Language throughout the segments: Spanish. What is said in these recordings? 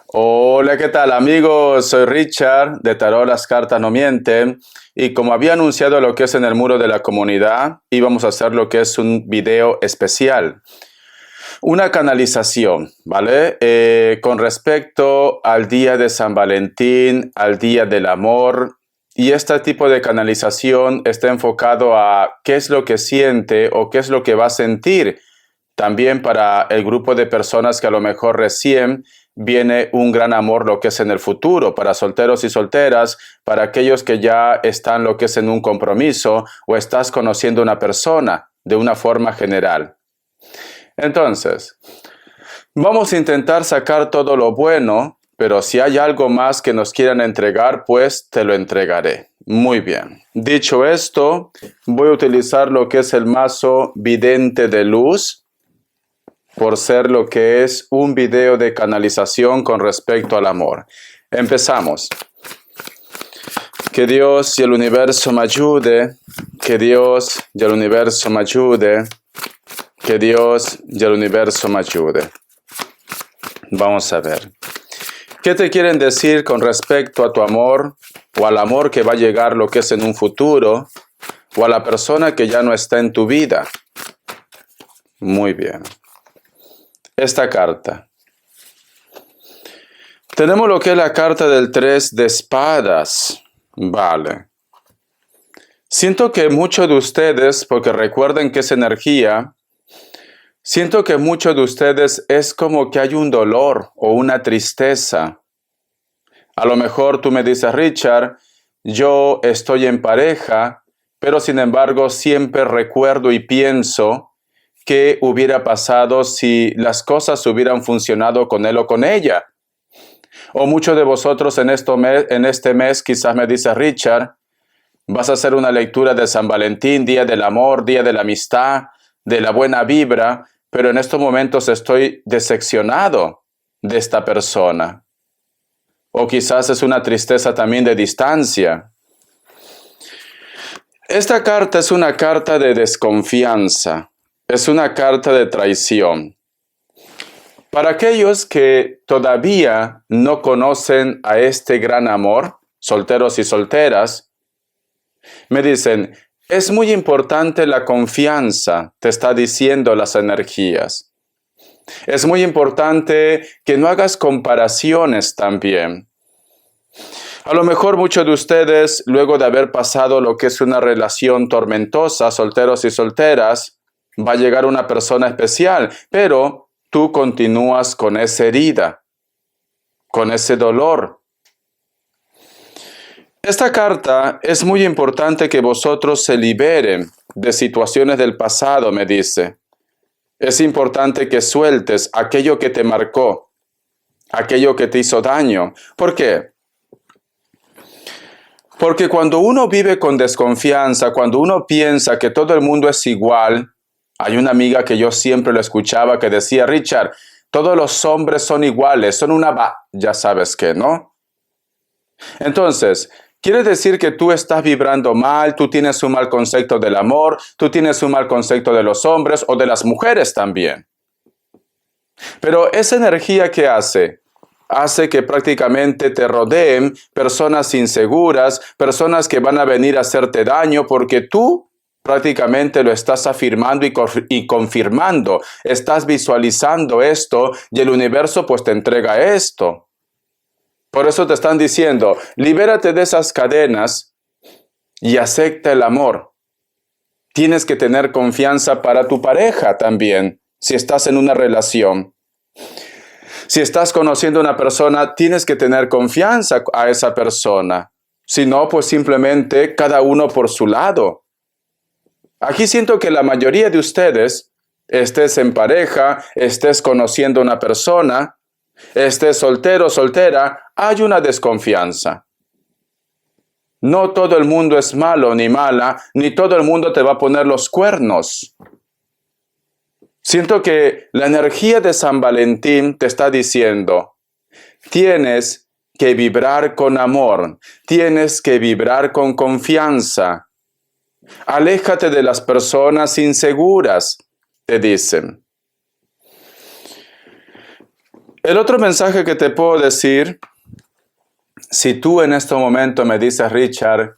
Hola, ¿qué tal amigos? Soy Richard de Tarot Las Cartas No Mienten y como había anunciado lo que es en el muro de la comunidad, íbamos a hacer lo que es un video especial, una canalización, ¿vale? Con respecto al día de San Valentín, al día del amor, y este tipo de canalización está enfocado a qué es lo que siente o qué es lo que va a sentir también para el grupo de personas que a lo mejor recién viene un gran amor lo que es en el futuro, para solteros y solteras, para aquellos que ya están lo que es en un compromiso o estás conociendo a una persona de una forma general. Entonces, vamos a intentar sacar todo lo bueno, pero si hay algo más que nos quieran entregar, pues te lo entregaré. Muy bien. Dicho esto, voy a utilizar lo que es el mazo vidente de luz, por ser lo que es un video de canalización con respecto al amor. Empezamos. Que Dios y el universo me ayude, que Dios y el universo me ayude, que Dios y el universo me ayude. Vamos a ver. ¿Qué te quieren decir con respecto a tu amor o al amor que va a llegar lo que es en un futuro o a la persona que ya no está en tu vida? Muy bien. Esta carta. Tenemos lo que es la carta del 3 de espadas. Vale. Siento que muchos de ustedes, porque recuerden que es energía, siento que muchos de ustedes es como que hay un dolor o una tristeza. A lo mejor tú me dices, Richard, yo estoy en pareja, pero sin embargo siempre recuerdo y pienso qué hubiera pasado si las cosas hubieran funcionado con él o con ella. O muchos de vosotros en este mes quizás me dice, Richard, vas a hacer una lectura de San Valentín, día del amor, día de la amistad, de la buena vibra, pero en estos momentos estoy decepcionado de esta persona. O quizás es una tristeza también de distancia. Esta carta es una carta de desconfianza, es una carta de traición. Para aquellos que todavía no conocen a este gran amor, solteros y solteras, me dicen, es muy importante la confianza, te está diciendo las energías. Es muy importante que no hagas comparaciones también. A lo mejor muchos de ustedes, luego de haber pasado lo que es una relación tormentosa, solteros y solteras, va a llegar una persona especial, pero tú continúas con esa herida, con ese dolor. Esta carta es muy importante que vosotros se liberen de situaciones del pasado, me dice. Es importante que sueltes aquello que te marcó, aquello que te hizo daño. ¿Por qué? Porque cuando uno vive con desconfianza, cuando uno piensa que todo el mundo es igual, hay una amiga que yo siempre lo escuchaba que decía, Richard, todos los hombres son iguales, son ya sabes qué, ¿no? Entonces, quiere decir que tú estás vibrando mal, tú tienes un mal concepto del amor, tú tienes un mal concepto de los hombres o de las mujeres también. Pero esa energía que hace que prácticamente te rodeen personas inseguras, personas que van a venir a hacerte daño porque tú prácticamente lo estás afirmando y confirmando, estás visualizando esto y el universo pues te entrega esto. Por eso te están diciendo, libérate de esas cadenas y acepta el amor. Tienes que tener confianza para tu pareja también, si estás en una relación. Si estás conociendo a una persona, tienes que tener confianza a esa persona. Si no, pues simplemente cada uno por su lado. Aquí siento que la mayoría de ustedes, estés en pareja, estés conociendo a una persona, estés soltero o soltera, hay una desconfianza. No todo el mundo es malo ni mala, ni todo el mundo te va a poner los cuernos. Siento que la energía de San Valentín te está diciendo, tienes que vibrar con amor, tienes que vibrar con confianza. Aléjate de las personas inseguras, te dicen. El otro mensaje que te puedo decir, si tú en este momento me dices, Richard,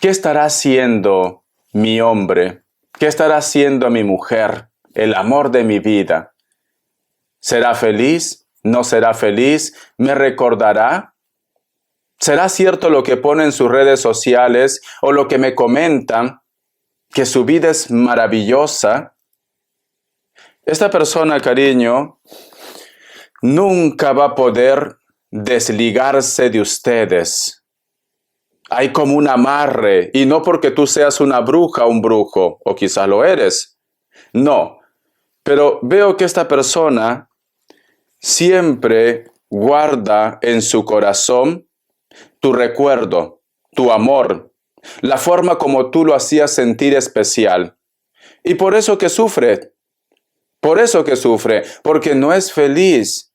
¿qué estará haciendo mi hombre? ¿Qué estará haciendo mi mujer? El amor de mi vida. ¿Será feliz? ¿No será feliz? ¿Me recordará? ¿Será cierto lo que pone en sus redes sociales o lo que me comentan, que su vida es maravillosa? Esta persona, cariño, nunca va a poder desligarse de ustedes. Hay como un amarre, y no porque tú seas una bruja o un brujo, o quizás lo eres. No, pero veo que esta persona siempre guarda en su corazón tu recuerdo, tu amor, la forma como tú lo hacías sentir especial. Y por eso que sufre, porque no es feliz.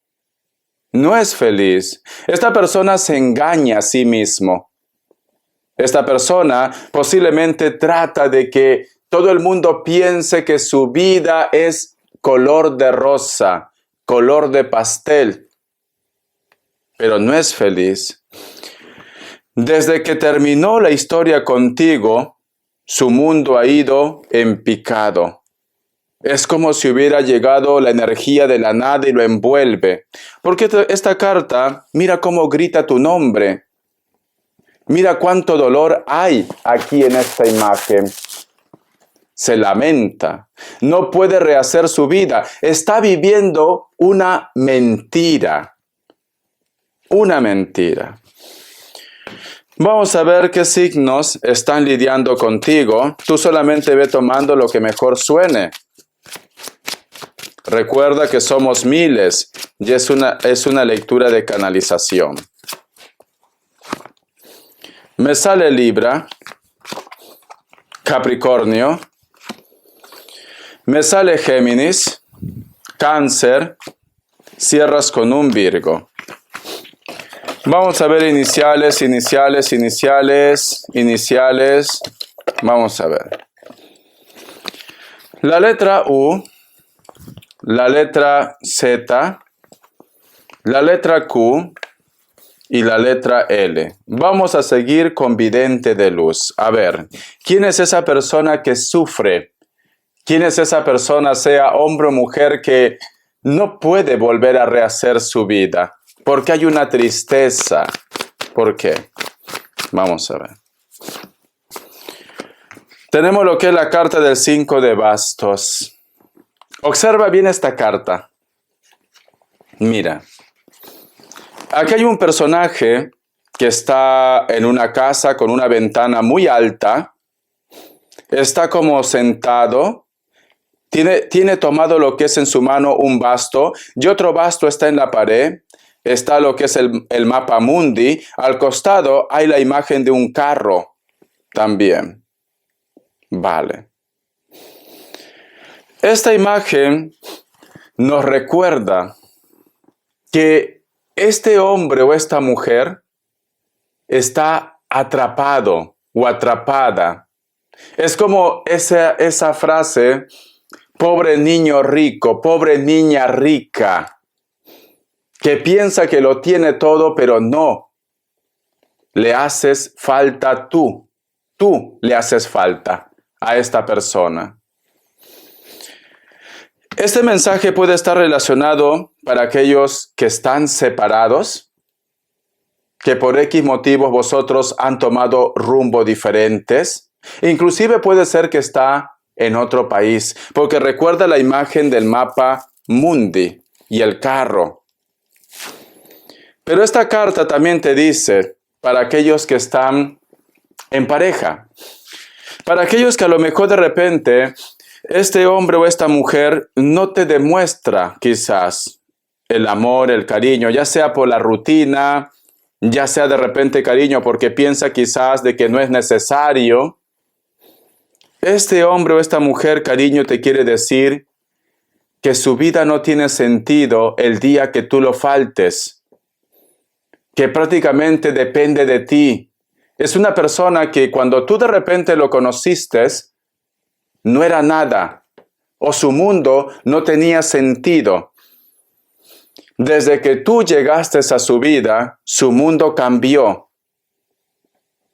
No es feliz. Esta persona se engaña a sí mismo. Esta persona posiblemente trata de que todo el mundo piense que su vida es color de rosa, color de pastel, pero no es feliz. Desde que terminó la historia contigo, su mundo ha ido en picado. Es como si hubiera llegado la energía de la nada y lo envuelve. Porque esta carta, mira cómo grita tu nombre. Mira cuánto dolor hay aquí en esta imagen. Se lamenta. No puede rehacer su vida. Está viviendo una mentira. Una mentira. Vamos a ver qué signos están lidiando contigo. Tú solamente ve tomando lo que mejor suene. Recuerda que somos miles y es una lectura de canalización. Me sale Libra, Capricornio, me sale Géminis, Cáncer, cierras con un Virgo. Vamos a ver iniciales. Vamos a ver. La letra U, la letra Z, la letra Q y la letra L. Vamos a seguir con vidente de luz. A ver, ¿quién es esa persona que sufre? ¿Quién es esa persona, sea hombre o mujer, que no puede volver a rehacer su vida? Porque hay una tristeza. ¿Por qué? Vamos a ver. Tenemos lo que es la carta del 5 de bastos. Observa bien esta carta. Mira. Aquí hay un personaje que está en una casa con una ventana muy alta. Está como sentado. Tiene tomado lo que es en su mano un basto. Y otro basto está en la pared. Está lo que es el mapa mundi. Al costado hay la imagen de un carro también. Vale. Esta imagen nos recuerda que este hombre o esta mujer está atrapado o atrapada. Es como esa frase, pobre niño rico, pobre niña rica, que piensa que lo tiene todo, pero no. Le haces falta tú. Tú le haces falta a esta persona. Este mensaje puede estar relacionado para aquellos que están separados, que por X motivos vosotros han tomado rumbo diferentes. Inclusive puede ser que está en otro país, porque recuerda la imagen del mapa mundi y el carro. Pero esta carta también te dice, para aquellos que están en pareja, para aquellos que a lo mejor de repente este hombre o esta mujer no te demuestra quizás el amor, el cariño, ya sea por la rutina, ya sea de repente cariño porque piensa quizás de que no es necesario. Este hombre o esta mujer, cariño, te quiere decir que su vida no tiene sentido el día que tú lo faltes, que prácticamente depende de ti. Es una persona que cuando tú de repente lo conociste, no era nada, o su mundo no tenía sentido. Desde que tú llegaste a su vida, su mundo cambió.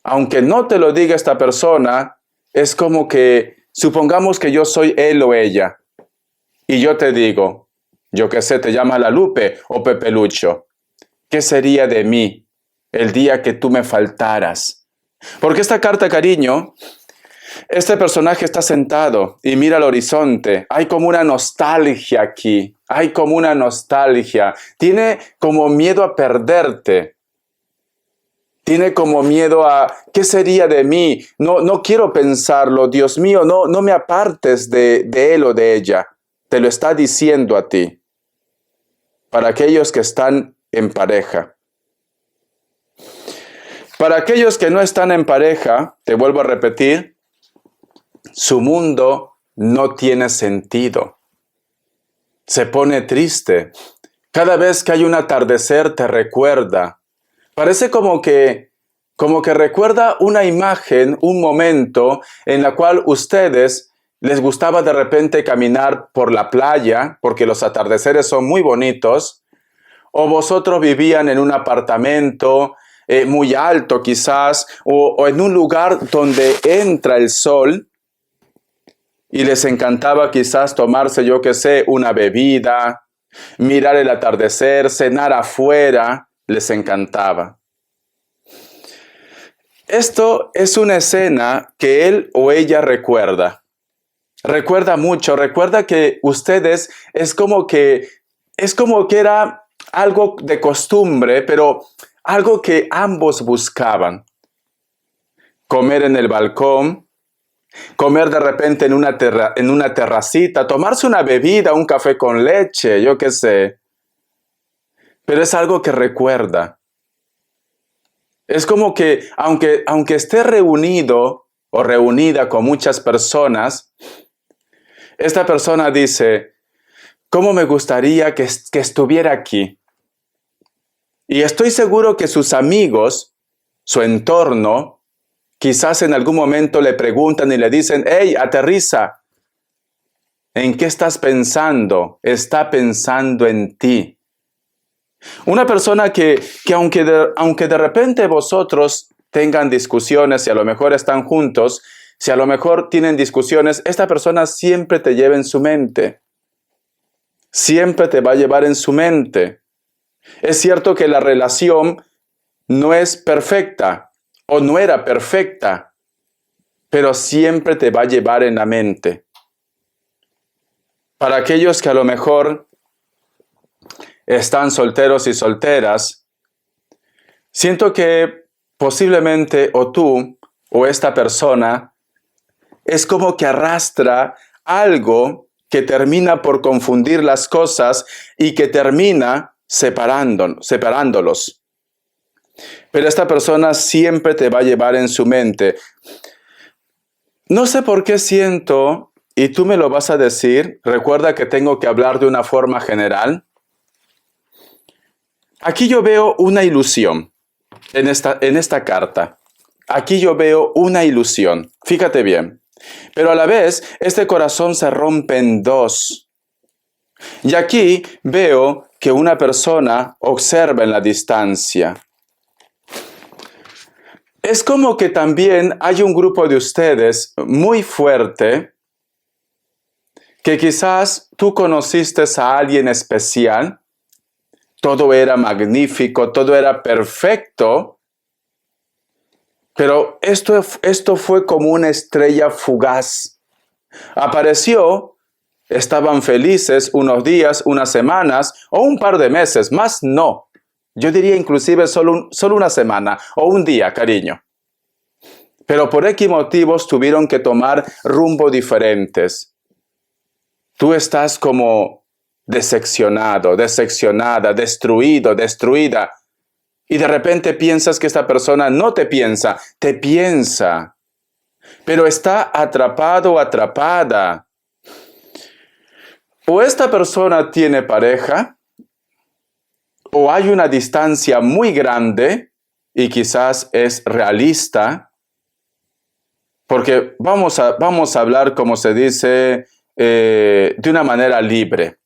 Aunque no te lo diga esta persona, es como que, supongamos que yo soy él o ella, y yo te digo, yo qué sé, te llama La Lupe o Pepe Lucho, ¿qué sería de mí el día que tú me faltaras? Porque esta carta, cariño, este personaje está sentado y mira al horizonte. Hay como una nostalgia aquí. Hay como una nostalgia. Tiene como miedo a perderte. Tiene como miedo a, ¿qué sería de mí? No quiero pensarlo. Dios mío, no me apartes de él o de ella. Te lo está diciendo a ti. Para aquellos que están en pareja. Para aquellos que no están en pareja, te vuelvo a repetir, su mundo no tiene sentido. Se pone triste. Cada vez que hay un atardecer te recuerda. Parece como que recuerda una imagen, un momento en la cual ustedes les gustaba de repente caminar por la playa, porque los atardeceres son muy bonitos, o vosotros vivían en un apartamento muy alto quizás, o en un lugar donde entra el sol, y les encantaba quizás tomarse, yo qué sé, una bebida, mirar el atardecer, cenar afuera, les encantaba. Esto es una escena que él o ella recuerda. Recuerda mucho, recuerda que ustedes es como que era algo de costumbre, pero algo que ambos buscaban. Comer en el balcón, comer de repente en una terracita, tomarse una bebida, un café con leche, yo qué sé. Pero es algo que recuerda. Es como que aunque esté reunido o reunida con muchas personas, esta persona dice, ¿cómo me gustaría que estuviera aquí? Y estoy seguro que sus amigos, su entorno, quizás en algún momento le preguntan y le dicen, hey, aterriza. ¿En qué estás pensando? Está pensando en ti. Una persona que aunque de repente vosotros tengan discusiones y a lo mejor están juntos, si a lo mejor tienen discusiones, esta persona siempre te lleva en su mente. Siempre te va a llevar en su mente. Es cierto que la relación no es perfecta o no era perfecta, pero siempre te va a llevar en la mente. Para aquellos que a lo mejor están solteros y solteras, siento que posiblemente o tú o esta persona es como que arrastra algo que termina por confundir las cosas y que termina separándolos. Pero esta persona siempre te va a llevar en su mente. No sé por qué siento, y tú me lo vas a decir, recuerda que tengo que hablar de una forma general. Aquí yo veo una ilusión en esta carta. Aquí yo veo una ilusión. Fíjate bien. Pero a la vez, este corazón se rompe en dos. Y aquí veo que una persona observa en la distancia. Es como que también hay un grupo de ustedes muy fuerte que quizás tú conociste a alguien especial. Todo era magnífico, todo era perfecto. Pero esto fue como una estrella fugaz. Apareció, estaban felices unos días, unas semanas o un par de meses, más no. Yo diría inclusive solo una semana o un día, cariño. Pero por X motivos tuvieron que tomar rumbo diferentes. Tú estás como decepcionado, decepcionada, destruido, destruida. Y de repente piensas que esta persona no te piensa, te piensa. Pero está atrapado o atrapada. O esta persona tiene pareja, o hay una distancia muy grande y quizás es realista, porque vamos a hablar, como se dice, de una manera libre.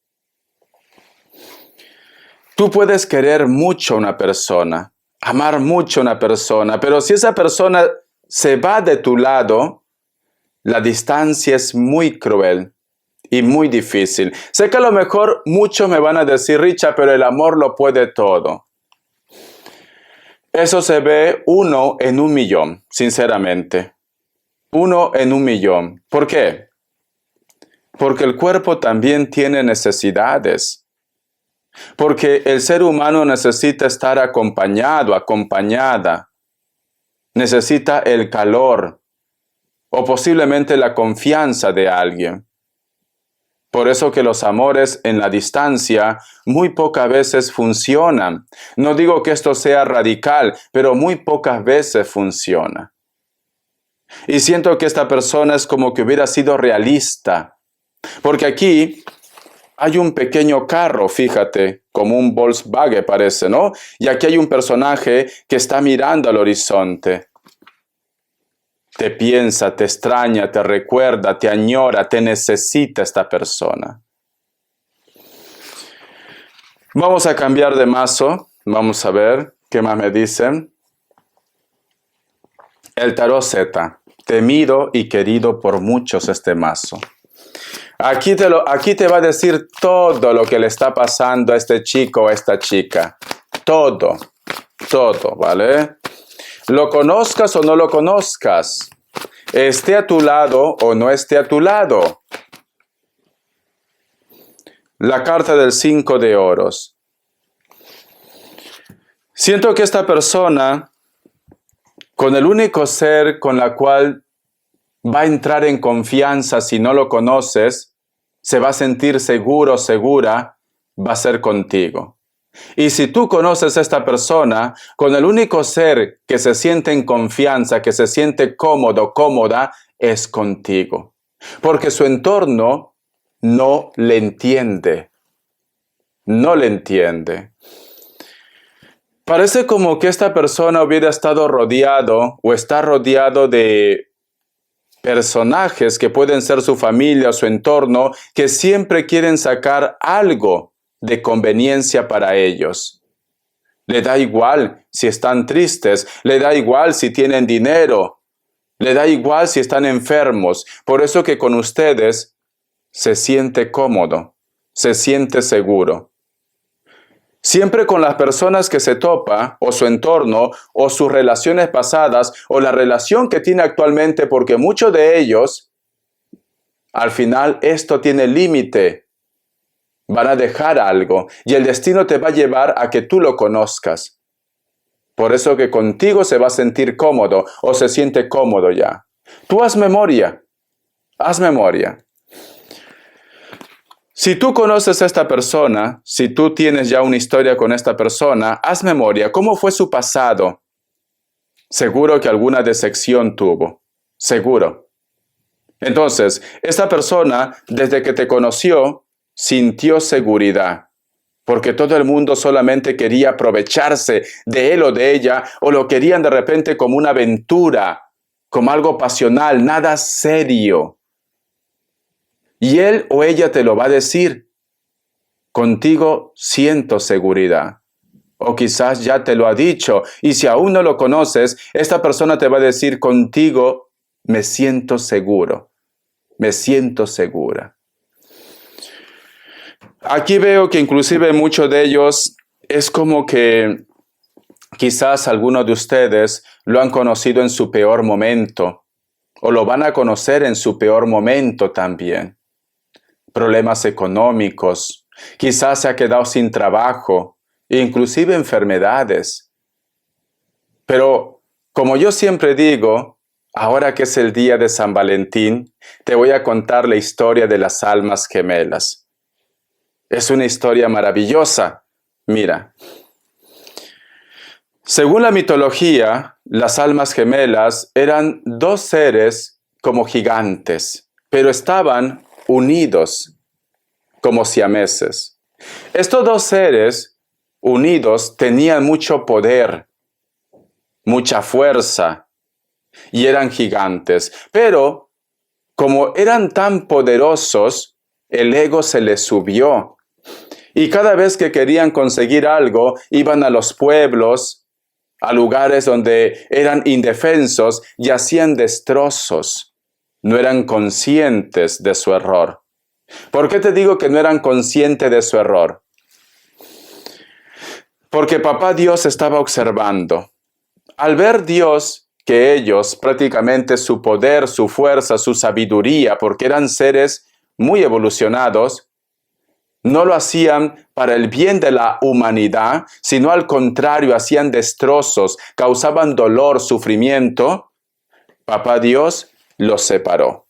Tú puedes querer mucho a una persona, amar mucho a una persona, pero si esa persona se va de tu lado, la distancia es muy cruel y muy difícil. Sé que a lo mejor muchos me van a decir, Richard, pero el amor lo puede todo. Eso se ve 1 en 1.000.000, sinceramente. 1 en 1.000.000. ¿Por qué? Porque el cuerpo también tiene necesidades. Porque el ser humano necesita estar acompañado, acompañada. Necesita el calor o posiblemente la confianza de alguien. Por eso que los amores en la distancia muy pocas veces funcionan. No digo que esto sea radical, pero muy pocas veces funciona. Y siento que esta persona es como que hubiera sido realista. Porque aquí hay un pequeño carro, fíjate, como un Volkswagen parece, ¿no? Y aquí hay un personaje que está mirando al horizonte. Te piensa, te extraña, te recuerda, te añora, te necesita esta persona. Vamos a cambiar de mazo. Vamos a ver qué más me dicen. El tarot Z. Temido y querido por muchos este mazo. Aquí te va a decir todo lo que le está pasando a este chico o a esta chica. Todo, ¿vale? Lo conozcas o no lo conozcas. Esté a tu lado o no esté a tu lado. La carta del 5 de oros. Siento que esta persona, con el único ser con la cual va a entrar en confianza si no lo conoces, se va a sentir seguro, segura, va a ser contigo. Y si tú conoces a esta persona, con el único ser que se siente en confianza, que se siente cómodo, cómoda, es contigo. Porque su entorno no le entiende. No le entiende. Parece como que esta persona hubiera estado rodeado o está rodeado de personajes que pueden ser su familia o su entorno, que siempre quieren sacar algo de conveniencia para ellos. Le da igual si están tristes, le da igual si tienen dinero, le da igual si están enfermos. Por eso que con ustedes se siente cómodo, se siente seguro. Siempre con las personas que se topa, o su entorno, o sus relaciones pasadas, o la relación que tiene actualmente, porque muchos de ellos, al final esto tiene límite. Van a dejar algo y el destino te va a llevar a que tú lo conozcas. Por eso que contigo se va a sentir cómodo o se siente cómodo ya. Tú haz memoria. Haz memoria. Si tú conoces a esta persona, si tú tienes ya una historia con esta persona, haz memoria. ¿Cómo fue su pasado? Seguro que alguna decepción tuvo. Seguro. Entonces, esta persona, desde que te conoció, sintió seguridad, porque todo el mundo solamente quería aprovecharse de él o de ella, o lo querían de repente como una aventura, como algo pasional, nada serio. Y él o ella te lo va a decir. Contigo siento seguridad. O quizás ya te lo ha dicho, y si aún no lo conoces, esta persona te va a decir, contigo me siento seguro, me siento segura. Aquí veo que inclusive muchos de ellos es como que quizás algunos de ustedes lo han conocido en su peor momento o lo van a conocer en su peor momento también. Problemas económicos, quizás se ha quedado sin trabajo, inclusive enfermedades. Pero como yo siempre digo, ahora que es el día de San Valentín, te voy a contar la historia de las almas gemelas. Es una historia maravillosa. Mira, según la mitología, las almas gemelas eran dos seres como gigantes, pero estaban unidos como siameses. Estos dos seres unidos tenían mucho poder, mucha fuerza y eran gigantes, pero como eran tan poderosos, el ego se les subió. Y cada vez que querían conseguir algo, iban a los pueblos, a lugares donde eran indefensos y hacían destrozos. No eran conscientes de su error. ¿Por qué te digo que no eran conscientes de su error? Porque papá Dios estaba observando. Al ver Dios que ellos, prácticamente su poder, su fuerza, su sabiduría, porque eran seres muy evolucionados, no lo hacían para el bien de la humanidad, sino al contrario, hacían destrozos, causaban dolor, sufrimiento, papá Dios los separó.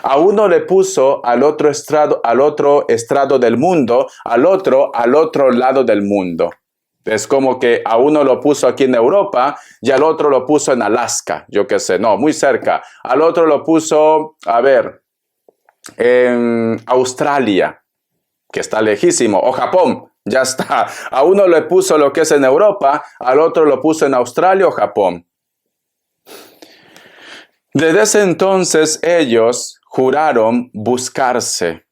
A uno le puso al otro estrado del mundo, al otro lado del mundo. Es como que a uno lo puso aquí en Europa y al otro lo puso en Alaska, yo qué sé, no, muy cerca. Al otro lo puso, en Australia, que está lejísimo, o Japón, ya está. A uno le puso lo que es en Europa, al otro lo puso en Australia o Japón. Desde ese entonces ellos juraron buscarse,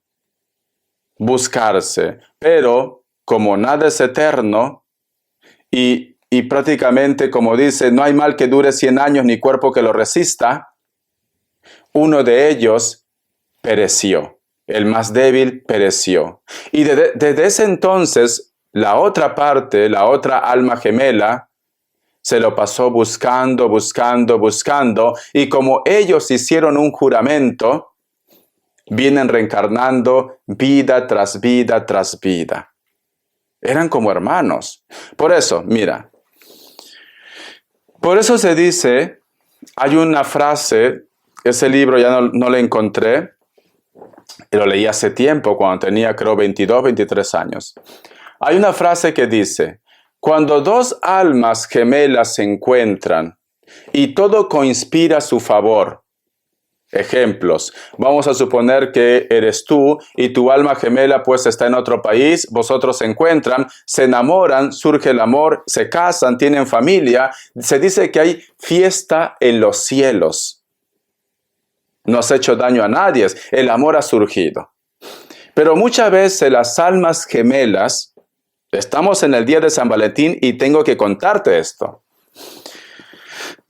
pero como nada es eterno y prácticamente como dice, no hay mal que dure 100 años ni cuerpo que lo resista, uno de ellos pereció, el más débil pereció. Y desde ese entonces la otra parte, la otra alma gemela, se lo pasó buscando, y como ellos hicieron un juramento, vienen reencarnando vida tras vida tras vida. Eran como hermanos. Por eso, mira, por eso se dice, hay una frase, ese libro ya no lo encontré, lo leí hace tiempo, cuando tenía creo 22, 23 años. Hay una frase que dice, cuando dos almas gemelas se encuentran y todo conspira a su favor. Ejemplos, vamos a suponer que eres tú y tu alma gemela pues está en otro país, vosotros se encuentran, se enamoran, surge el amor, se casan, tienen familia, se dice que hay fiesta en los cielos. No has hecho daño a nadie, el amor ha surgido. Pero muchas veces las almas gemelas, estamos en el día de San Valentín y tengo que contarte esto.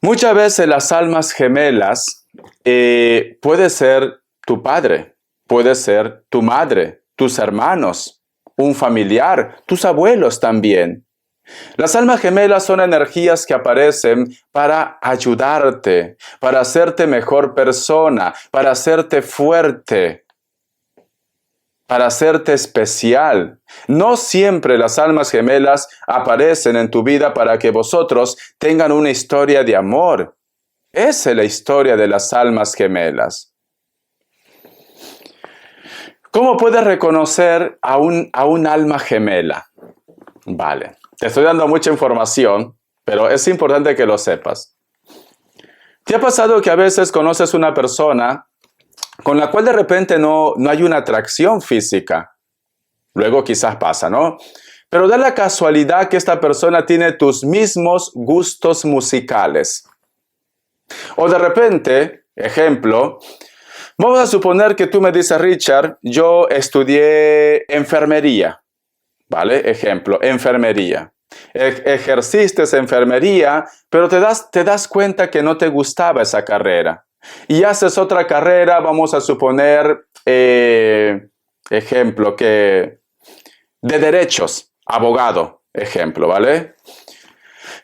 Muchas veces las almas gemelas puede ser tu padre, puede ser tu madre, tus hermanos, un familiar, tus abuelos también. Las almas gemelas son energías que aparecen para ayudarte, para hacerte mejor persona, para hacerte fuerte, para hacerte especial. No siempre las almas gemelas aparecen en tu vida para que vosotros tengan una historia de amor. Esa es la historia de las almas gemelas. ¿Cómo puedes reconocer a un alma gemela? Vale, te estoy dando mucha información, pero es importante que lo sepas. ¿Te ha pasado que a veces conoces una persona con la cual de repente no hay una atracción física? Luego quizás pasa, ¿no? Pero da la casualidad que esta persona tiene tus mismos gustos musicales. O de repente, ejemplo, vamos a suponer que tú me dices, Richard, yo estudié enfermería, ¿vale? Ejemplo, enfermería. Ejerciste enfermería, pero te das cuenta que no te gustaba esa carrera. Y haces otra carrera, vamos a suponer, ejemplo, que de derechos, abogado, ejemplo, ¿vale?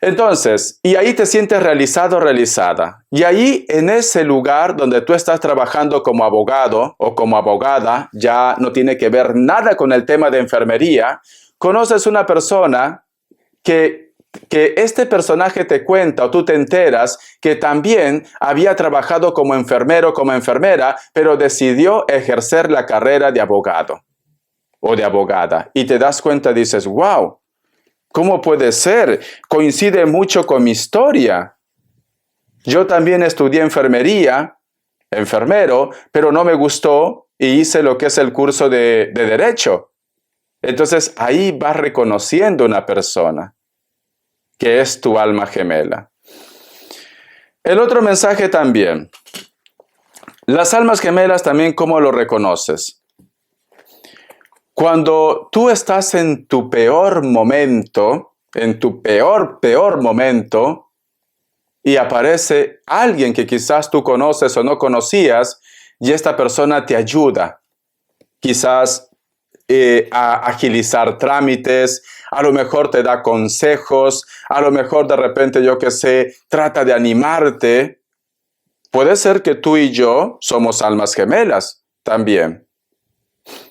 Entonces, y ahí te sientes realizado o realizada. Y ahí, en ese lugar donde tú estás trabajando como abogado o como abogada, ya no tiene que ver nada con el tema de enfermería, conoces una persona que este personaje te cuenta o tú te enteras que también había trabajado como enfermero, como enfermera, pero decidió ejercer la carrera de abogado o de abogada. Y te das cuenta y dices, wow, ¿cómo puede ser? Coincide mucho con mi historia. Yo también estudié enfermería, enfermero, pero no me gustó y hice lo que es el curso de derecho. Entonces ahí vas reconociendo una persona que es tu alma gemela. El otro mensaje también. Las almas gemelas también, ¿cómo lo reconoces? Cuando tú estás en tu peor momento, en tu peor momento, y aparece alguien que quizás tú conoces o no conocías, y esta persona te ayuda, quizás a agilizar trámites, a lo mejor te da consejos, a lo mejor de repente, yo qué sé, trata de animarte. Puede ser que tú y yo somos almas gemelas también.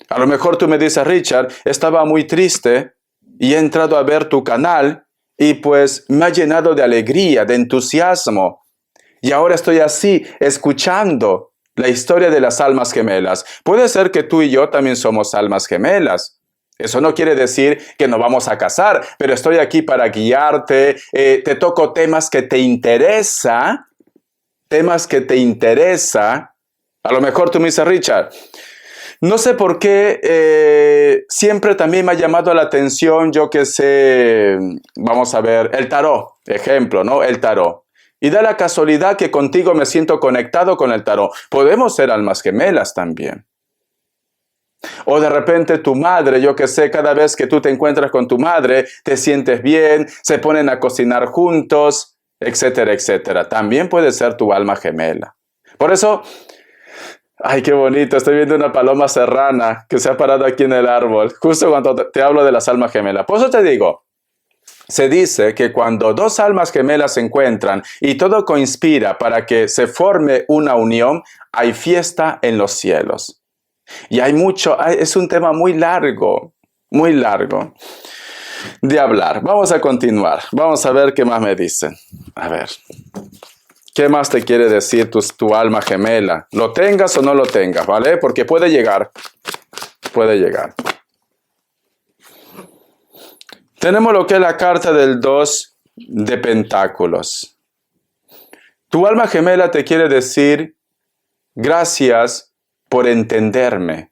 A lo mejor tú me dices, Richard, estaba muy triste y he entrado a ver tu canal y pues me ha llenado de alegría, de entusiasmo. Y ahora estoy así, escuchando la historia de las almas gemelas. Puede ser que tú y yo también somos almas gemelas. Eso no quiere decir que nos vamos a casar, pero estoy aquí para guiarte. Te toco temas que te interesa. A lo mejor tú me dices, Richard, no sé por qué siempre también me ha llamado la atención, yo que sé, vamos a ver, el tarot, ejemplo, ¿no? El tarot. Y da la casualidad que contigo me siento conectado con el tarot. Podemos ser almas gemelas también. O de repente tu madre, yo que sé, cada vez que tú te encuentras con tu madre, te sientes bien, se ponen a cocinar juntos, etcétera, etcétera. También puede ser tu alma gemela. Por eso, ay, qué bonito, estoy viendo una paloma serrana que se ha parado aquí en el árbol, justo cuando te hablo de las almas gemelas. Por eso te digo, se dice que cuando dos almas gemelas se encuentran y todo conspira para que se forme una unión, hay fiesta en los cielos. Y hay mucho, es un tema muy largo de hablar. Vamos a continuar, vamos a ver qué más me dicen. A ver, ¿qué más te quiere decir tu alma gemela? Lo tengas o no lo tengas, ¿vale? Porque puede llegar. Tenemos lo que es la carta del 2 de Pentáculos. Tu alma gemela te quiere decir, gracias por entenderme.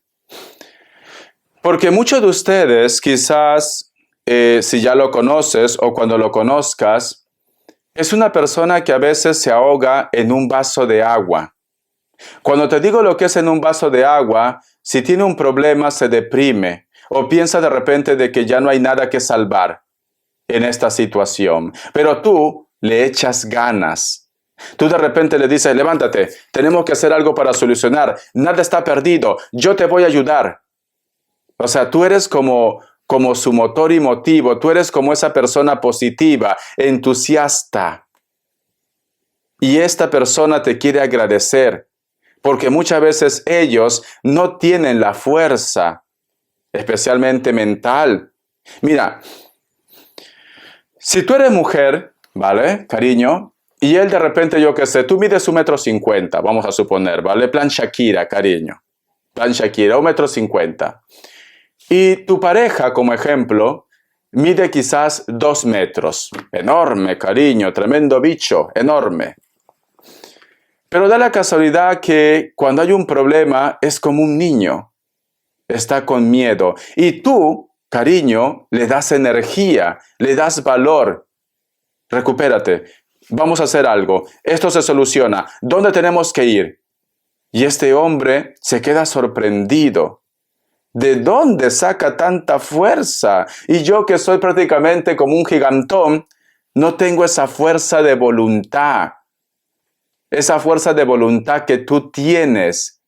Porque muchos de ustedes, quizás, si ya lo conoces o cuando lo conozcas, es una persona que a veces se ahoga en un vaso de agua. Cuando te digo lo que es en un vaso de agua, si tiene un problema se deprime o piensa de repente de que ya no hay nada que salvar en esta situación. Pero tú le echas ganas. Tú de repente le dices, levántate, tenemos que hacer algo para solucionar. Nada está perdido, yo te voy a ayudar. O sea, tú eres como su motor y motivo, tú eres como esa persona positiva, entusiasta. Y esta persona te quiere agradecer, porque muchas veces ellos no tienen la fuerza, especialmente mental. Mira, si tú eres mujer, ¿vale, cariño? Y él de repente, yo qué sé, tú mides 1,50 m, vamos a suponer, ¿vale? Plan Shakira, cariño. Plan Shakira, 1,50 m. Y tu pareja, como ejemplo, mide quizás 2 metros. Enorme, cariño, tremendo bicho, enorme. Pero da la casualidad que cuando hay un problema es como un niño. Está con miedo. Y tú, cariño, le das energía, le das valor. Recupérate. Vamos a hacer algo. Esto se soluciona. ¿Dónde tenemos que ir? Y este hombre se queda sorprendido. ¿De dónde saca tanta fuerza? Y yo que soy prácticamente como un gigantón, no tengo esa fuerza de voluntad. Esa fuerza de voluntad que tú tienes,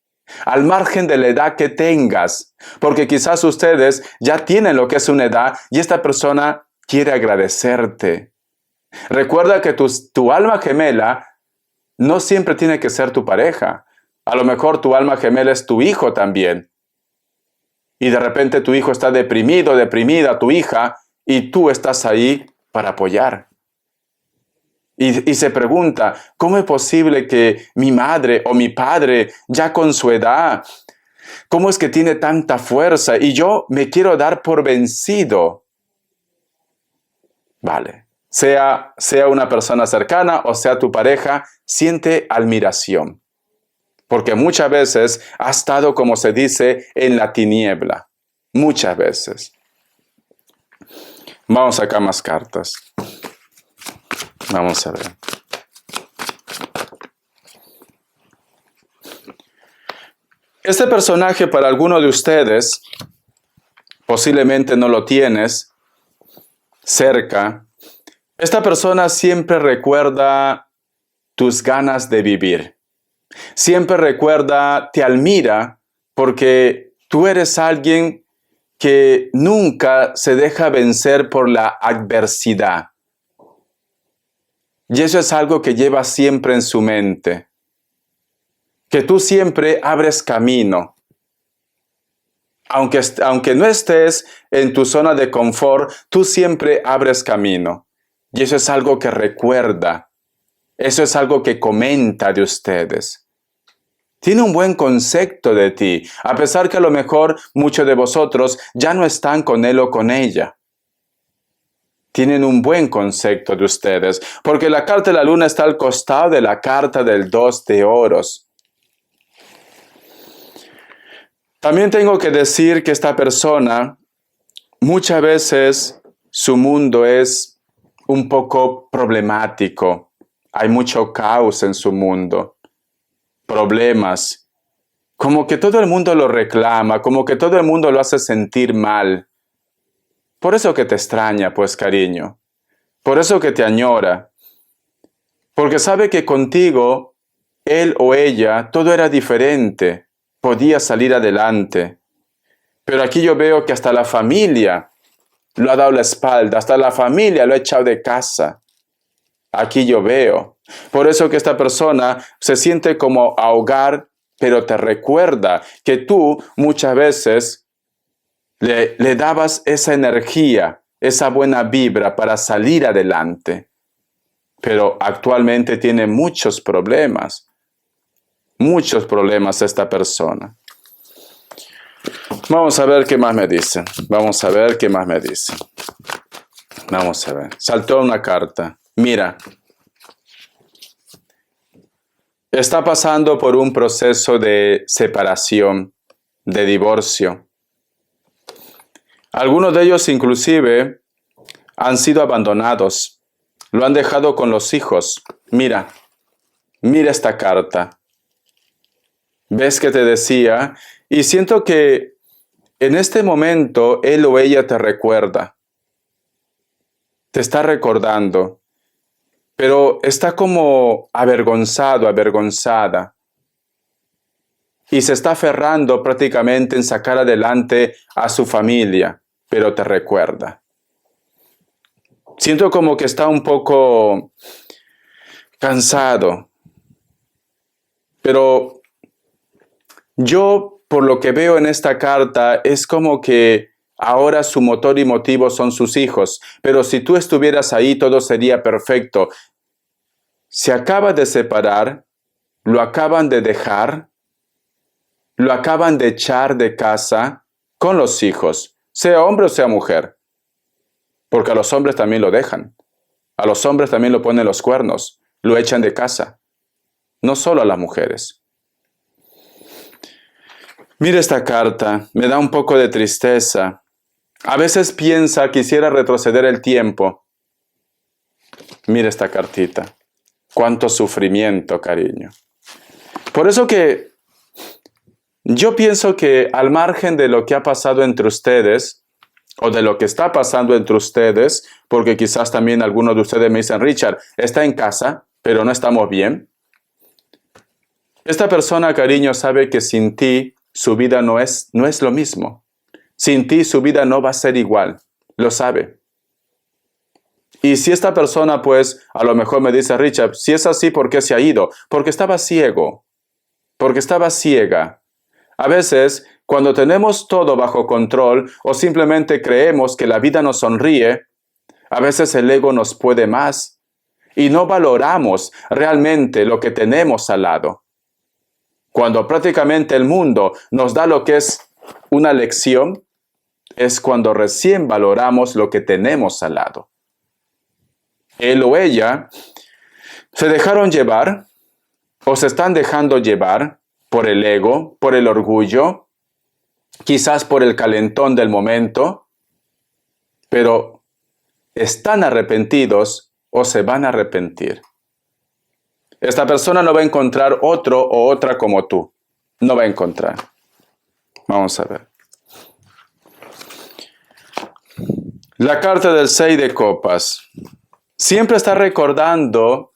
al margen de la edad que tengas. Porque quizás ustedes ya tienen lo que es una edad y esta persona quiere agradecerte. Recuerda que tu alma gemela no siempre tiene que ser tu pareja. A lo mejor tu alma gemela es tu hijo también. Y de repente tu hijo está deprimido, deprimida, tu hija, y tú estás ahí para apoyar. Y se pregunta, ¿cómo es posible que mi madre o mi padre, ya con su edad, cómo es que tiene tanta fuerza y yo me quiero dar por vencido? Vale. Sea una persona cercana o sea tu pareja, siente admiración. Porque muchas veces ha estado, como se dice, en la tiniebla. Muchas veces. Vamos a sacar más cartas. Vamos a ver. Este personaje para alguno de ustedes posiblemente no lo tienes cerca, esta persona siempre recuerda tus ganas de vivir. Siempre recuerda, te admira, porque tú eres alguien que nunca se deja vencer por la adversidad. Y eso es algo que lleva siempre en su mente. Que tú siempre abres camino. Aunque no estés en tu zona de confort, tú siempre abres camino. Y eso es algo que recuerda. Eso es algo que comenta de ustedes. Tiene un buen concepto de ti, a pesar que a lo mejor muchos de vosotros ya no están con él o con ella. Tienen un buen concepto de ustedes, porque la carta de la luna está al costado de la carta del 2 de oros. También tengo que decir que esta persona, muchas veces su mundo es un poco problemático. Hay mucho caos en su mundo, problemas. Como que todo el mundo lo reclama, como que todo el mundo lo hace sentir mal. Por eso que te extraña, pues, cariño. Por eso que te añora. Porque sabe que contigo, él o ella, todo era diferente. Podía salir adelante. Pero aquí yo veo que hasta la familia lo ha dado la espalda, hasta la familia lo ha echado de casa. Aquí yo veo. Por eso que esta persona se siente como ahogar, pero te recuerda que tú muchas veces le dabas esa energía, esa buena vibra para salir adelante. Pero actualmente tiene muchos problemas esta persona. Vamos a ver qué más me dicen. Vamos a ver. Saltó una carta. Mira, está pasando por un proceso de separación, de divorcio. Algunos de ellos inclusive han sido abandonados. Lo han dejado con los hijos. Mira esta carta. ¿Ves que te decía? Y siento que en este momento él o ella te recuerda. Te está recordando. Pero está como avergonzado, avergonzada. Y se está aferrando prácticamente en sacar adelante a su familia, pero te recuerda. Siento como que está un poco cansado. Pero yo, por lo que veo en esta carta, es como que ahora su motor y motivo son sus hijos. Pero si tú estuvieras ahí, todo sería perfecto. Se acaba de separar, lo acaban de dejar, lo acaban de echar de casa con los hijos, sea hombre o sea mujer. Porque a los hombres también lo dejan. A los hombres también lo ponen los cuernos, lo echan de casa. No solo a las mujeres. Mira esta carta, me da un poco de tristeza. A veces piensa, quisiera retroceder el tiempo. Mira esta cartita. Cuánto sufrimiento, cariño. Por eso que yo pienso que al margen de lo que ha pasado entre ustedes, o de lo que está pasando entre ustedes, porque quizás también algunos de ustedes me dicen, Richard, está en casa, pero no estamos bien. Esta persona, cariño, sabe que sin ti su vida no es lo mismo. Sin ti su vida no va a ser igual, lo sabe. Y si esta persona, pues, a lo mejor me dice, Richard, si es así, ¿por qué se ha ido? Porque estaba ciego, porque estaba ciega. A veces, cuando tenemos todo bajo control o simplemente creemos que la vida nos sonríe, a veces el ego nos puede más y no valoramos realmente lo que tenemos al lado. Cuando prácticamente el mundo nos da lo que es una lección, es cuando recién valoramos lo que tenemos al lado. Él o ella se dejaron llevar o se están dejando llevar por el ego, por el orgullo, quizás por el calentón del momento, pero ¿están arrepentidos o se van a arrepentir? Esta persona no va a encontrar otro o otra como tú. No va a encontrar. Vamos a ver. La carta del 6 de copas. Siempre está recordando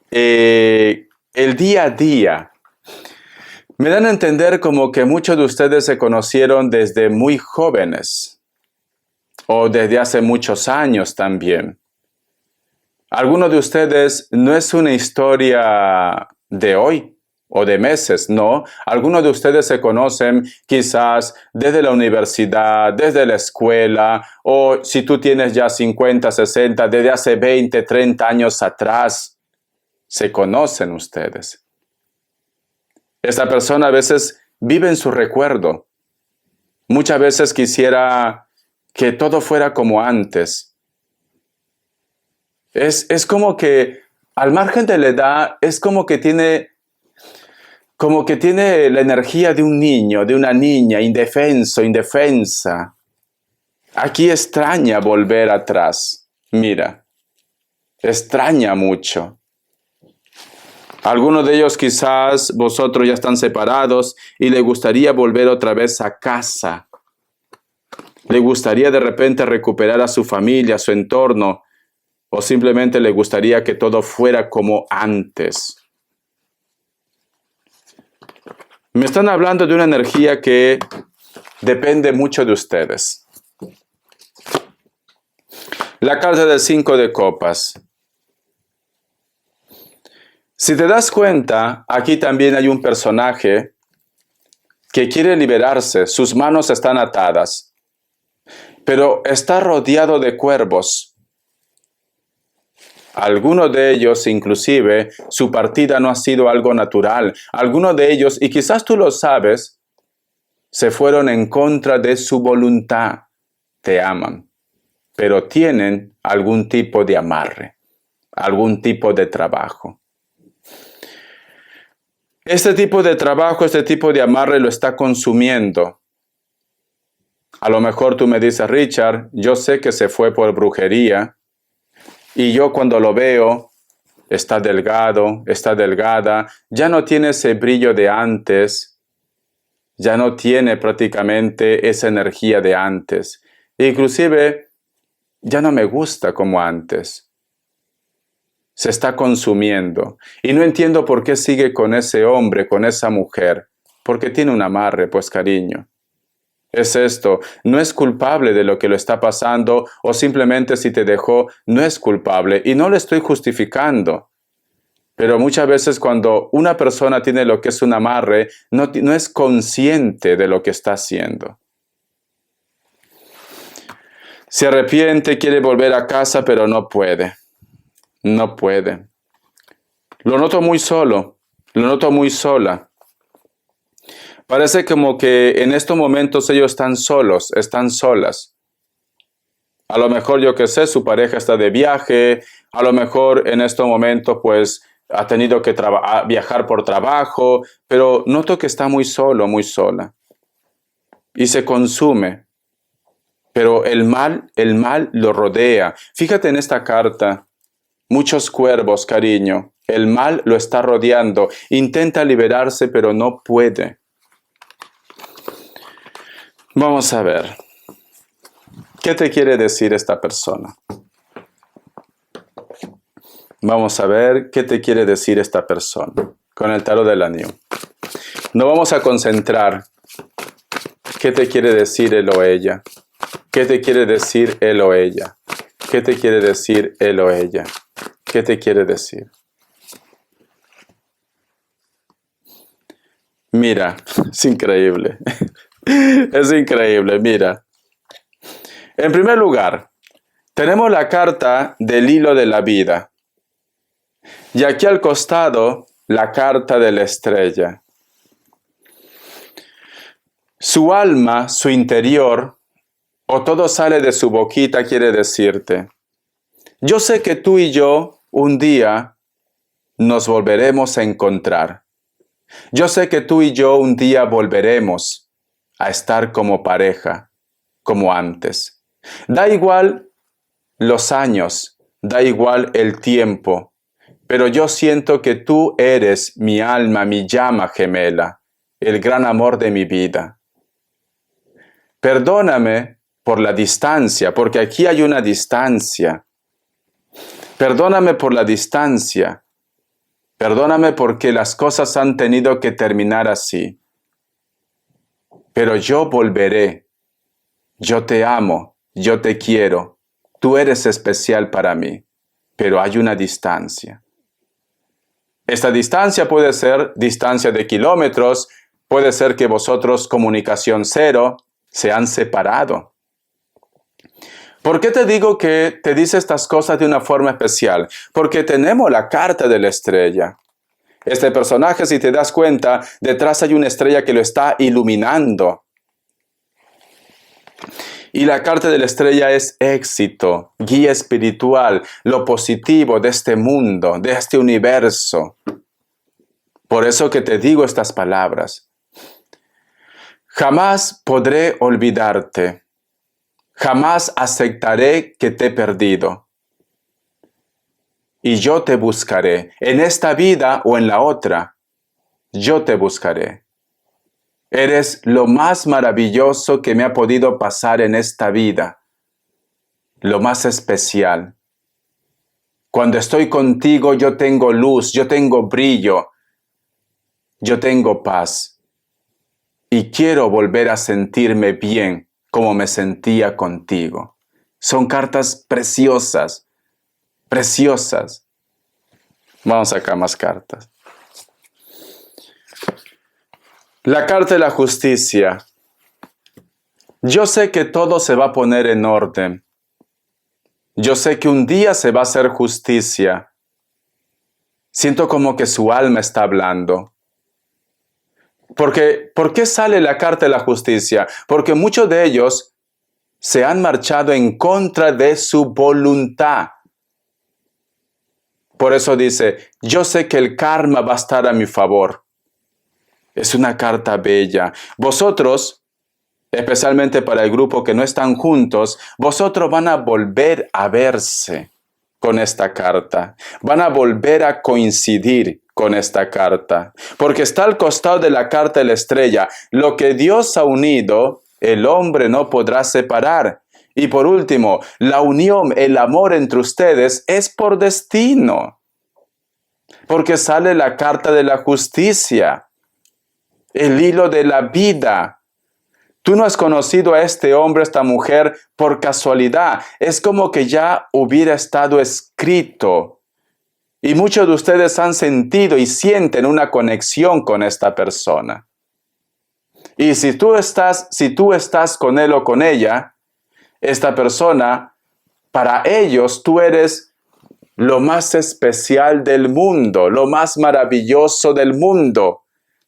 el día a día. Me dan a entender como que muchos de ustedes se conocieron desde muy jóvenes o desde hace muchos años también. Algunos de ustedes no es una historia de hoy o de meses, no. Algunos de ustedes se conocen quizás desde la universidad, desde la escuela, o si tú tienes ya 50, 60, desde hace 20, 30 años atrás, se conocen ustedes. Esta persona a veces vive en su recuerdo. Muchas veces quisiera que todo fuera como antes. Es como que al margen de la edad, es como que tiene la energía de un niño, de una niña, indefenso, indefensa. Aquí extraña volver atrás. Mira, extraña mucho. Algunos de ellos quizás vosotros ya están separados y le gustaría volver otra vez a casa. Le gustaría de repente recuperar a su familia, a su entorno, o simplemente le gustaría que todo fuera como antes. Me están hablando de una energía que depende mucho de ustedes. La carta del 5 de copas. Si te das cuenta, aquí también hay un personaje que quiere liberarse, sus manos están atadas, pero está rodeado de cuervos. Algunos de ellos, inclusive, su partida no ha sido algo natural. Algunos de ellos, y quizás tú lo sabes, se fueron en contra de su voluntad. Te aman, pero tienen algún tipo de amarre, algún tipo de trabajo. Este tipo de trabajo, este tipo de amarre lo está consumiendo. A lo mejor tú me dices, Richard, yo sé que se fue por brujería y yo cuando lo veo, está delgado, está delgada, ya no tiene ese brillo de antes, ya no tiene prácticamente esa energía de antes. Inclusive, ya no me gusta como antes. Se está consumiendo. Y no entiendo por qué sigue con ese hombre, con esa mujer. Porque tiene un amarre, pues cariño. Es esto, no es culpable de lo que lo está pasando o simplemente si te dejó, no es culpable. Y no le estoy justificando. Pero muchas veces cuando una persona tiene lo que es un amarre, no es consciente de lo que está haciendo. Se arrepiente, quiere volver a casa, pero no puede. No puede. Lo noto muy solo, lo noto muy sola. Parece como que en estos momentos ellos están solos, están solas. A lo mejor, yo qué sé, su pareja está de viaje, a lo mejor en estos momentos pues ha tenido que viajar por trabajo, pero noto que está muy solo, muy sola. Y se consume. Pero el mal lo rodea. Fíjate en esta carta. Muchos cuervos, cariño. El mal lo está rodeando. Intenta liberarse, pero no puede. Vamos a ver. ¿Qué te quiere decir esta persona? Vamos a ver qué te quiere decir esta persona con el tarot del anillo. Nos vamos a concentrar. ¿Qué te quiere decir él o ella? ¿Qué te quiere decir él o ella? ¿Qué te quiere decir él o ella? ¿Qué te quiere decir? Mira, es increíble. Es increíble, mira. En primer lugar, tenemos la carta del hilo de la vida. Y aquí al costado, la carta de la estrella. Su alma, su interior, o todo sale de su boquita, quiere decirte: yo sé que tú y yo un día nos volveremos a encontrar. Yo sé que tú y yo un día volveremos a estar como pareja, como antes. Da igual los años, da igual el tiempo, pero yo siento que tú eres mi alma, mi llama gemela, el gran amor de mi vida. Perdóname por la distancia, porque aquí hay una distancia. Perdóname por la distancia. Perdóname porque las cosas han tenido que terminar así. Pero yo volveré. Yo te amo, yo te quiero. Tú eres especial para mí, pero hay una distancia. Esta distancia puede ser distancia de kilómetros, puede ser que vosotros, comunicación cero, se han separado. ¿Por qué te digo que te dice estas cosas de una forma especial? Porque tenemos la carta de la estrella. Este personaje, si te das cuenta, detrás hay una estrella que lo está iluminando. Y la carta de la estrella es éxito, guía espiritual, lo positivo de este mundo, de este universo. Por eso que te digo estas palabras. Jamás podré olvidarte. Jamás aceptaré que te he perdido. Y yo te buscaré, en esta vida o en la otra. Yo te buscaré. Eres lo más maravilloso que me ha podido pasar en esta vida. Lo más especial. Cuando estoy contigo yo tengo luz, yo tengo brillo, yo tengo paz. Y quiero volver a sentirme bien como me sentía contigo. Son cartas preciosas, preciosas. Vamos acá más cartas. La carta de la justicia. Yo sé que todo se va a poner en orden. Yo sé que un día se va a hacer justicia. Siento como que su alma está hablando. ¿Por qué sale la carta de la justicia? Porque muchos de ellos se han marchado en contra de su voluntad. Por eso dice, yo sé que el karma va a estar a mi favor. Es una carta bella. Vosotros, especialmente para el grupo que no están juntos, vosotros van a volver a verse con esta carta. Van a volver a coincidir con esta carta. Porque está al costado de la carta de la estrella. Lo que Dios ha unido, el hombre no podrá separar. Y por último, la unión, el amor entre ustedes es por destino. Porque sale la carta de la justicia. El hilo de la vida. Tú no has conocido a este hombre, a esta mujer, por casualidad. Es como que ya hubiera estado escrito. Y muchos de ustedes han sentido y sienten una conexión con esta persona. Y si tú estás con él o con ella, esta persona, para ellos tú eres lo más especial del mundo, lo más maravilloso del mundo,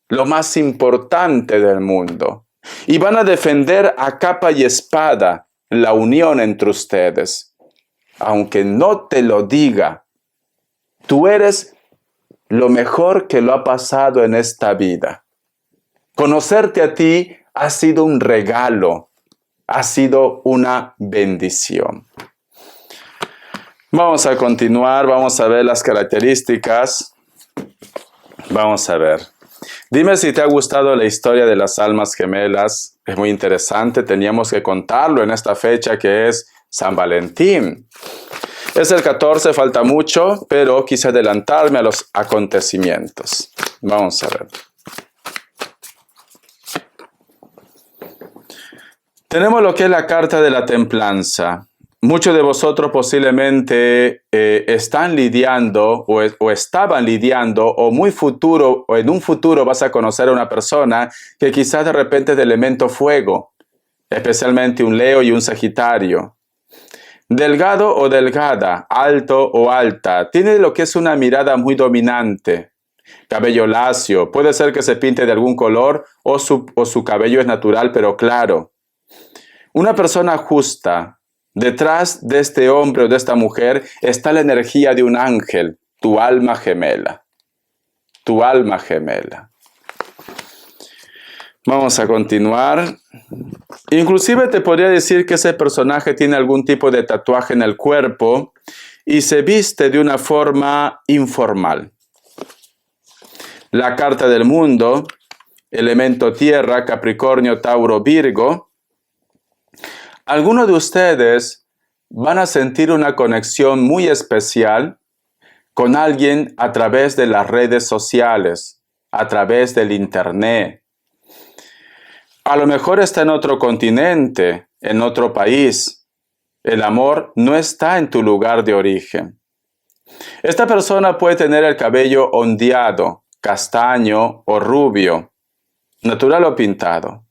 lo más importante del mundo. Y van a defender a capa y espada la unión entre ustedes. Aunque no te lo diga, tú eres lo mejor que lo ha pasado en esta vida. Conocerte a ti ha sido un regalo, ha sido una bendición. Vamos a continuar, vamos a ver las características. Vamos a ver. Dime si te ha gustado la historia de las almas gemelas. Es muy interesante, teníamos que contarlo en esta fecha que es San Valentín. Es el 14, falta mucho, pero quise adelantarme a los acontecimientos. Vamos a ver. Tenemos lo que es la carta de la templanza. Muchos de vosotros posiblemente están lidiando o estaban lidiando o en un futuro vas a conocer a una persona que quizás de repente es de elemento fuego, especialmente un Leo y un Sagitario. Delgado o delgada, alto o alta, tiene lo que es una mirada muy dominante. Cabello lacio, puede ser que se pinte de algún color o su cabello es natural pero claro. Una persona justa. Detrás de este hombre o de esta mujer está la energía de un ángel, tu alma gemela. Tu alma gemela. Vamos a continuar. Inclusive te podría decir que ese personaje tiene algún tipo de tatuaje en el cuerpo y se viste de una forma informal. La carta del mundo, elemento tierra, Capricornio, Tauro, Virgo. Algunos de ustedes van a sentir una conexión muy especial con alguien a través de las redes sociales, a través del internet. A lo mejor está en otro continente, en otro país. El amor no está en tu lugar de origen. Esta persona puede tener el cabello ondeado, castaño o rubio, natural o pintado.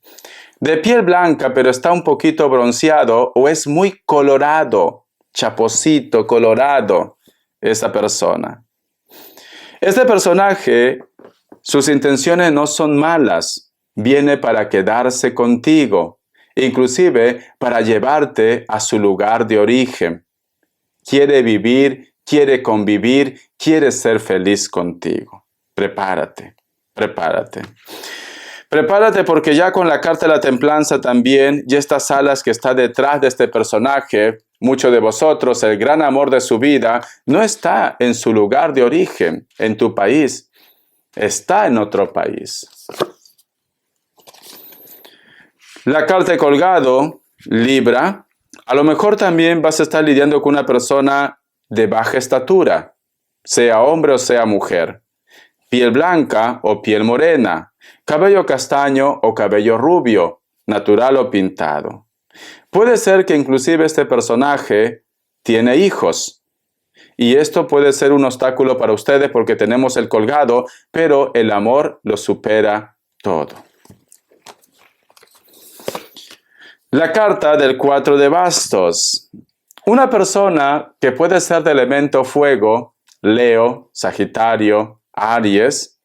De piel blanca, pero está un poquito bronceado o es muy colorado, chaposito, colorado, esa persona. Este personaje, sus intenciones no son malas, viene para quedarse contigo, inclusive para llevarte a su lugar de origen. Quiere vivir, quiere convivir, quiere ser feliz contigo. Prepárate, prepárate. Prepárate porque ya con la carta de la templanza también, y estas alas que está detrás de este personaje, muchos de vosotros, el gran amor de su vida, no está en su lugar de origen, en tu país, está en otro país. La carta de colgado, Libra, a lo mejor también vas a estar lidiando con una persona de baja estatura, sea hombre o sea mujer, piel blanca o piel morena, cabello castaño o cabello rubio, natural o pintado. Puede ser que inclusive este personaje tiene hijos. Y esto puede ser un obstáculo para ustedes porque tenemos el colgado, pero el amor lo supera todo. La carta del 4 de bastos. Una persona que puede ser de elemento fuego, Leo, Sagitario, Aries,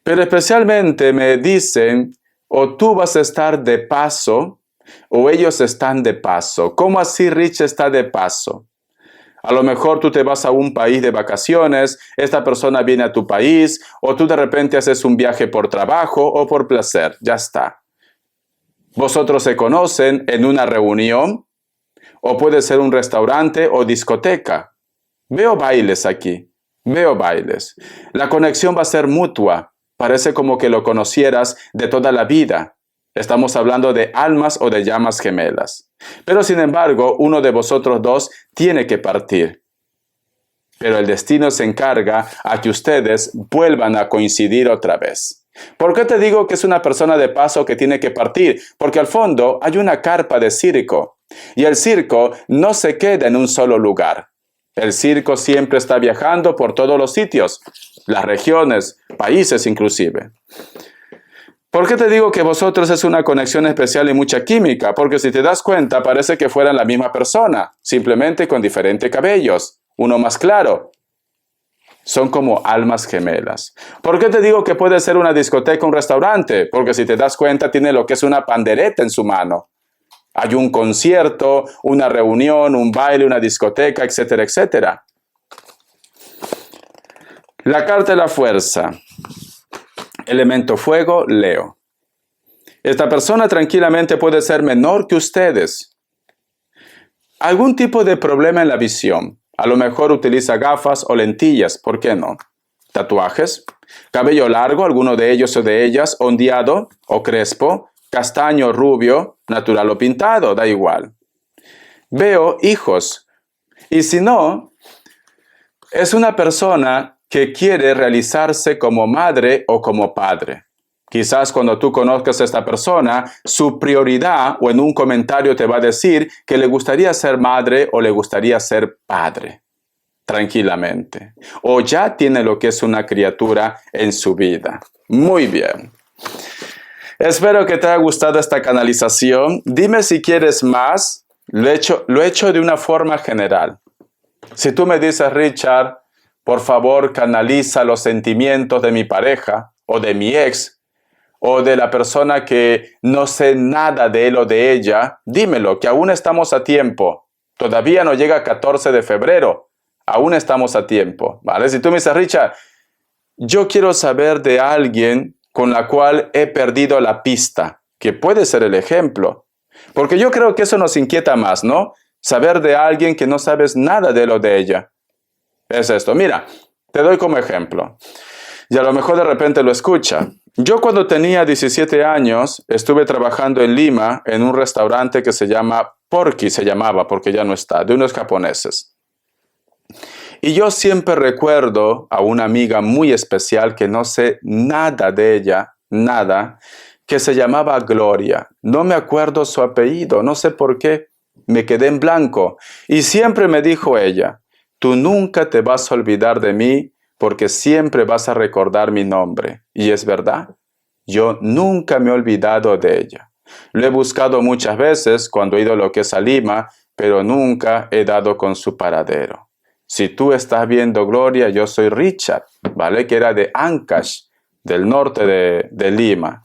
pero especialmente me dicen, o tú vas a estar de paso, o ellos están de paso. ¿Cómo así Rich está de paso? A lo mejor tú te vas a un país de vacaciones, esta persona viene a tu país, o tú de repente haces un viaje por trabajo o por placer. Ya está. Vosotros se conocen en una reunión, o puede ser un restaurante o discoteca. Veo bailes aquí, veo bailes. La conexión va a ser mutua. Parece como que lo conocieras de toda la vida. Estamos hablando de almas o de llamas gemelas. Pero sin embargo, uno de vosotros dos tiene que partir. Pero el destino se encarga a que ustedes vuelvan a coincidir otra vez. ¿Por qué te digo que es una persona de paso que tiene que partir? Porque al fondo hay una carpa de circo. Y el circo no se queda en un solo lugar. El circo siempre está viajando por todos los sitios, las regiones, países inclusive. ¿Por qué te digo que vosotros es una conexión especial y mucha química? Porque si te das cuenta parece que fueran la misma persona, simplemente con diferentes cabellos, uno más claro. Son como almas gemelas. ¿Por qué te digo que puede ser una discoteca o un restaurante? Porque si te das cuenta tiene lo que es una pandereta en su mano. Hay un concierto, una reunión, un baile, una discoteca, etcétera, etcétera. La carta de la fuerza. Elemento fuego, Leo. Esta persona tranquilamente puede ser menor que ustedes. Algún tipo de problema en la visión. A lo mejor utiliza gafas o lentillas, ¿por qué no? Tatuajes, cabello largo, alguno de ellos o de ellas, ondeado o crespo, castaño, rubio, natural o pintado, da igual. Veo hijos. Y si no, es una persona que quiere realizarse como madre o como padre. Quizás cuando tú conozcas a esta persona, su prioridad o en un comentario te va a decir que le gustaría ser madre o le gustaría ser padre. Tranquilamente. O ya tiene lo que es una criatura en su vida. Muy bien. Espero que te haya gustado esta canalización. Dime si quieres más. Lo he hecho de una forma general. Si tú me dices, Richard, por favor, canaliza los sentimientos de mi pareja o de mi ex o de la persona que no sé nada de él o de ella, dímelo, que aún estamos a tiempo. Todavía no llega 14 de febrero. Aún estamos a tiempo, ¿vale? Si tú me dices, Richard, yo quiero saber de alguien con la cual he perdido la pista, que puede ser el ejemplo. Porque yo creo que eso nos inquieta más, ¿no? Saber de alguien que no sabes nada de él o de ella. Es esto. Mira, te doy como ejemplo. Y a lo mejor de repente lo escucha. Yo cuando tenía 17 años estuve trabajando en Lima en un restaurante que se llama Porky se llamaba, porque ya no está, de unos japoneses. Y yo siempre recuerdo a una amiga muy especial que no sé nada de ella, nada, que se llamaba Gloria. No me acuerdo su apellido, no sé por qué, me quedé en blanco. Y siempre me dijo ella, tú nunca te vas a olvidar de mí porque siempre vas a recordar mi nombre. Y es verdad, yo nunca me he olvidado de ella. Lo he buscado muchas veces cuando he ido a lo que es a Lima, pero nunca he dado con su paradero. Si tú estás viendo Gloria, yo soy Richard, ¿vale? Que era de Ancash, del norte de Lima.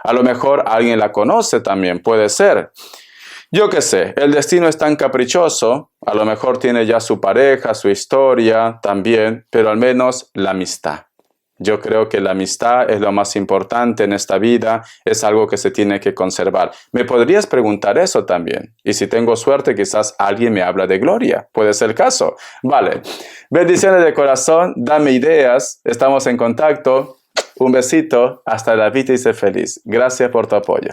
A lo mejor alguien la conoce también, puede ser. Yo qué sé, el destino es tan caprichoso, a lo mejor tiene ya su pareja, su historia también, pero al menos la amistad. Yo creo que la amistad es lo más importante en esta vida, es algo que se tiene que conservar. ¿Me podrías preguntar eso también? Y si tengo suerte, quizás alguien me habla de Gloria. Puede ser el caso. Vale. Bendiciones de corazón, dame ideas, estamos en contacto. Un besito, hasta la vida y sé feliz. Gracias por tu apoyo.